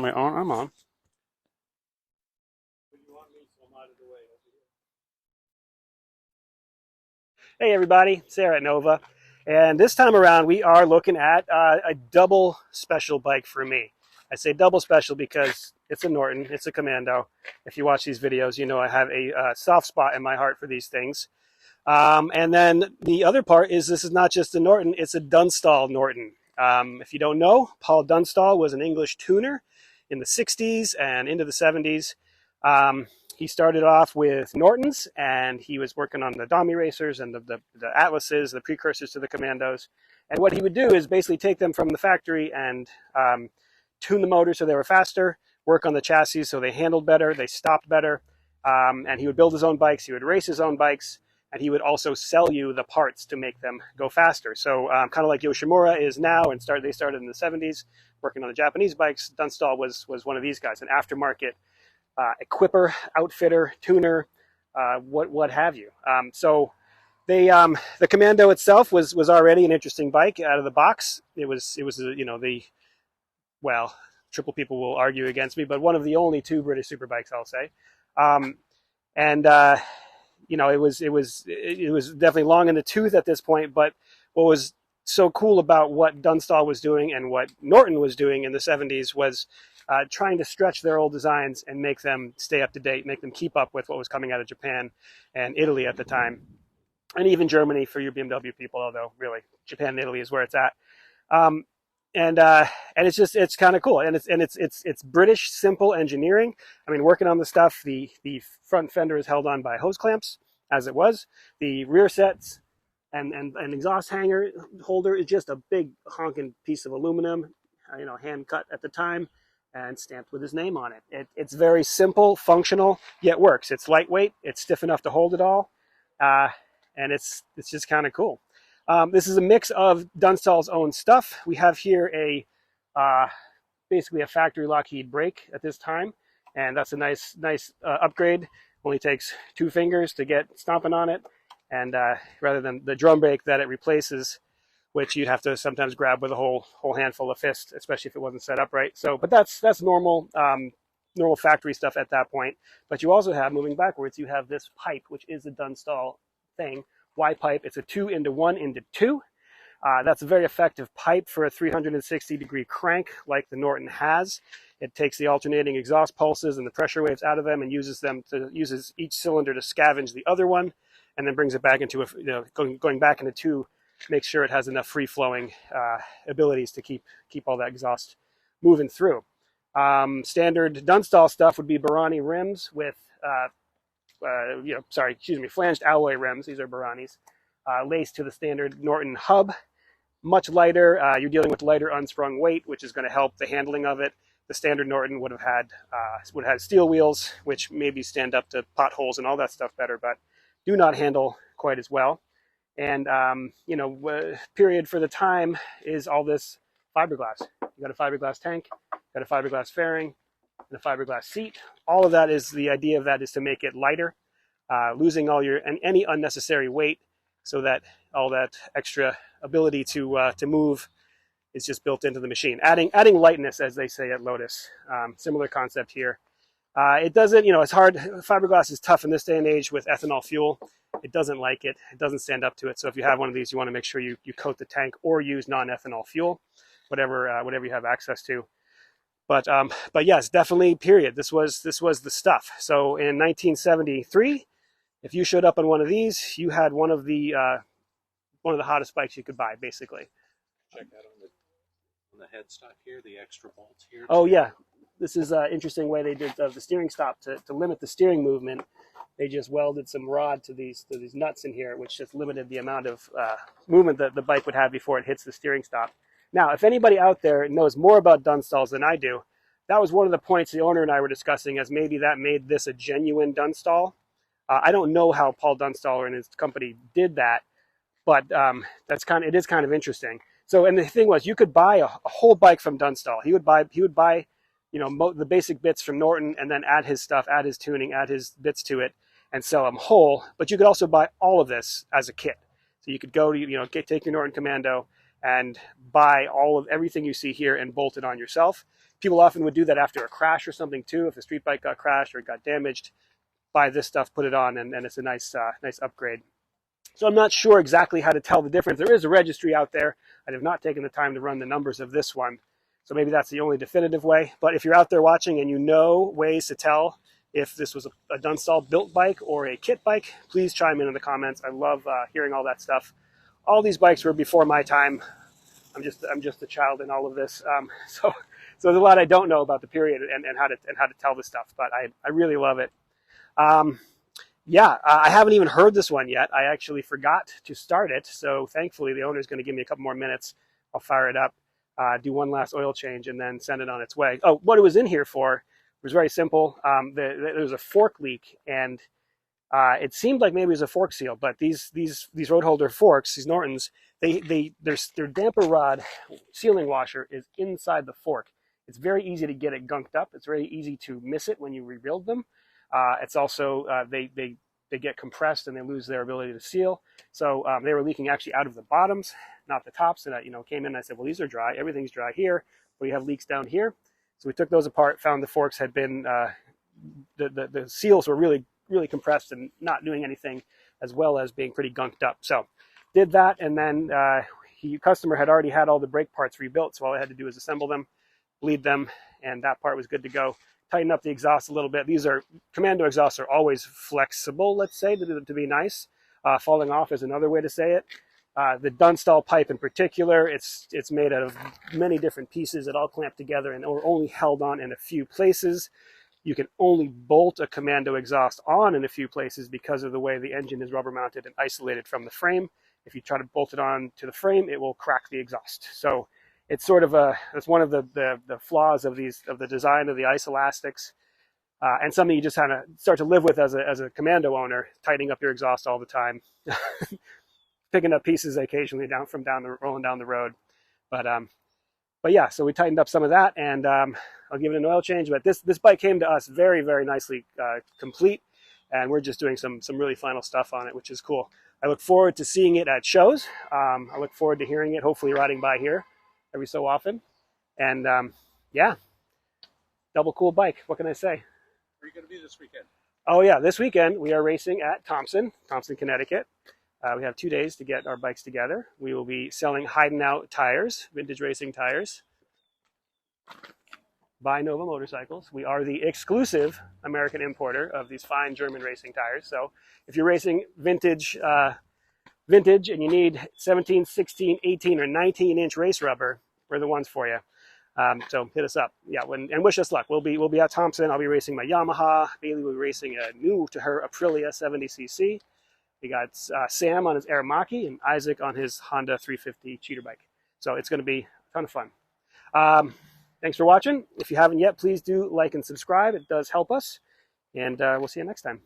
Am I on? I'm on. Hey everybody, Sayre at Nova. And this time around we are looking at a double special bike for me. I say double special because it's a Norton, it's a Commando. If you watch these videos, you know I have a soft spot in my heart for these things. And then the other part is this is not just a Norton, it's a Dunstall Norton. If you don't know, Paul Dunstall was an English tuner in the 60s and into the 70s. He started off with Nortons, and he was working on the Dummy Racers and the Atlases, the precursors to the Commandos. And what he would do is basically take them from the factory and tune the motors so they were faster, work on the chassis so they handled better, they stopped better. And he would build his own bikes, he would race his own bikes, and he would also sell you the parts to make them go faster. So kind of like Yoshimura is now, and they started in the 70s working on the Japanese bikes. Dunstall was one of these guys, an aftermarket equipper, outfitter, tuner, what have you. So the Commando itself was already an interesting bike out of the box. It was well, triple people will argue against me, but one of the only two British superbikes, I'll say. And it was definitely long in the tooth at this point. But what was so cool about what Dunstall was doing and what Norton was doing in the 70s was trying to stretch their old designs and make them stay up to date, make them keep up with what was coming out of Japan and Italy at the time, and even Germany for your BMW people, although really Japan and Italy is where it's at. And it's kind of cool, and it's British simple engineering. I mean, working on the stuff, the front fender is held on by hose clamps, as it was. The rear sets and exhaust hanger holder is just a big honking piece of aluminum, hand cut at the time and stamped with his name on it. It's very simple, functional, yet works. It's lightweight, it's stiff enough to hold it all, and it's just kind of cool. This is a mix of Dunstall's own stuff. We have here basically a factory Lockheed brake at this time, and that's a nice upgrade. Only takes 2 fingers to get stomping on it, and rather than the drum brake that it replaces, which you'd have to sometimes grab with a whole handful of fists, especially if it wasn't set up right. So, but that's normal normal factory stuff at that point. But you also have, moving backwards, you have this pipe, which is a Dunstall thing. Y pipe. It's a 2-into-1-into-2. That's a very effective pipe for a 360-degree crank like the Norton has. It takes the alternating exhaust pulses and the pressure waves out of them and uses each cylinder to scavenge the other one, and then brings it back into going back into 2. Make sure it has enough free-flowing abilities to keep all that exhaust moving through. Standard Dunstall stuff would be Barani rims with flanged alloy rims. These are Baranis, laced to the standard Norton hub. Much lighter. You're dealing with lighter unsprung weight, which is going to help the handling of it. The standard Norton would have had steel wheels, which maybe stand up to potholes and all that stuff better, but do not handle quite as well. And period for the time is all this fiberglass. You got a fiberglass tank, got a fiberglass fairing, and a fiberglass seat. All of that is, the idea of that is to make it lighter, losing any unnecessary weight, so that all that extra ability to move is just built into the machine. Adding lightness, as they say at Lotus. Similar concept here. It doesn't, it's hard. Fiberglass is tough in this day and age with ethanol fuel. It doesn't like it. It doesn't stand up to it. So if you have one of these, you want to make sure you coat the tank or use non-ethanol fuel, whatever you have access to. But yes, definitely. Period. This was the stuff. So in 1973, if you showed up on one of these, you had one of the hottest bikes you could buy, basically. Check that on the headstock here, the extra bolts here. Oh yeah, this is an interesting way they did the steering stop to limit the steering movement. They just welded some rod to these nuts in here, which just limited the amount of movement that the bike would have before it hits the steering stop. Now, if anybody out there knows more about Dunstalls than I do, that was one of the points the owner and I were discussing, as maybe that made this a genuine Dunstall. I don't know how Paul Dunstall and his company did that, but it is kind of interesting. So, and the thing was, you could buy a whole bike from Dunstall. He would buy the basic bits from Norton, and then add his stuff, add his tuning, add his bits to it, and sell them whole. But you could also buy all of this as a kit. So you could go to take your Norton Commando and buy everything you see here and bolt it on yourself. People often would do that after a crash or something too. If a street bike got crashed or it got damaged, buy this stuff, put it on, and it's a nice upgrade. So I'm not sure exactly how to tell the difference. There is a registry out there. I have not taken the time to run the numbers of this one. So maybe that's the only definitive way. But if you're out there watching and you know ways to tell if this was a Dunstall built bike or a kit bike, please chime in the comments. I love hearing all that stuff. All these bikes were before my time. I'm just a child in all of this. So there's a lot I don't know about the period and how to tell this stuff. But I really love it. Yeah, I haven't even heard this one yet. I actually forgot to start it. So thankfully the owner is going to give me a couple more minutes. I'll fire it up, do one last oil change, and then send it on its way. Oh, what it was in here for was very simple. There was a fork leak, and it seemed like maybe it was a fork seal, but these road holder forks, these Nortons, their damper rod sealing washer is inside the fork. It's very easy to get it gunked up. It's very easy to miss it when you rebuild them. It's also they get compressed and they lose their ability to seal. So they were leaking actually out of the bottoms, not the tops. And I came in and I said, well, these are dry. Everything's dry here, but you have leaks down here. So we took those apart, found the forks had been the seals were really compressed and not doing anything, as well as being pretty gunked up. So did that, and then customer had already had all the brake parts rebuilt, so all I had to do was assemble them, bleed them, and that part was good to go. Tighten up the exhaust a little bit. These are Commando exhausts are always flexible, let's say, to be nice. Falling off is another way to say it. The Dunstall pipe in particular, it's made out of many different pieces that all clamp together and are only held on in a few places. You can only bolt a Commando exhaust on in a few places because of the way the engine is rubber mounted and isolated from the frame. If you try to bolt it on to the frame, it will crack the exhaust. So it's sort of it's one of the flaws of the design of the ice elastics, and something you just kind of start to live with as a Commando owner, tightening up your exhaust all the time, picking up pieces occasionally rolling down the road. But yeah, so we tightened up some of that, and I'll give it an oil change. But this bike came to us very, very nicely complete, and we're just doing some really final stuff on it, which is cool. I look forward to seeing it at shows. I look forward to hearing it, hopefully riding by here every so often. And yeah, double cool bike. What can I say? Where are you going to be this weekend? Oh yeah, this weekend we are racing at Thompson, Connecticut. We have 2 days to get our bikes together. We will be selling hiding out tires, vintage racing tires, by Nova Motorcycles. We are the exclusive American importer of these fine German racing tires. So if you're racing vintage and you need 17, 16, 18, or 19-inch race rubber, we're the ones for you. So hit us up. Yeah, and wish us luck. We'll be at Thompson. I'll be racing my Yamaha. Bailey will be racing a new to her Aprilia 70cc. We got Sam on his Aramaki and Isaac on his Honda 350 cheater bike. So it's going to be a ton of fun. Thanks for watching. If you haven't yet, please do like and subscribe. It does help us. And we'll see you next time.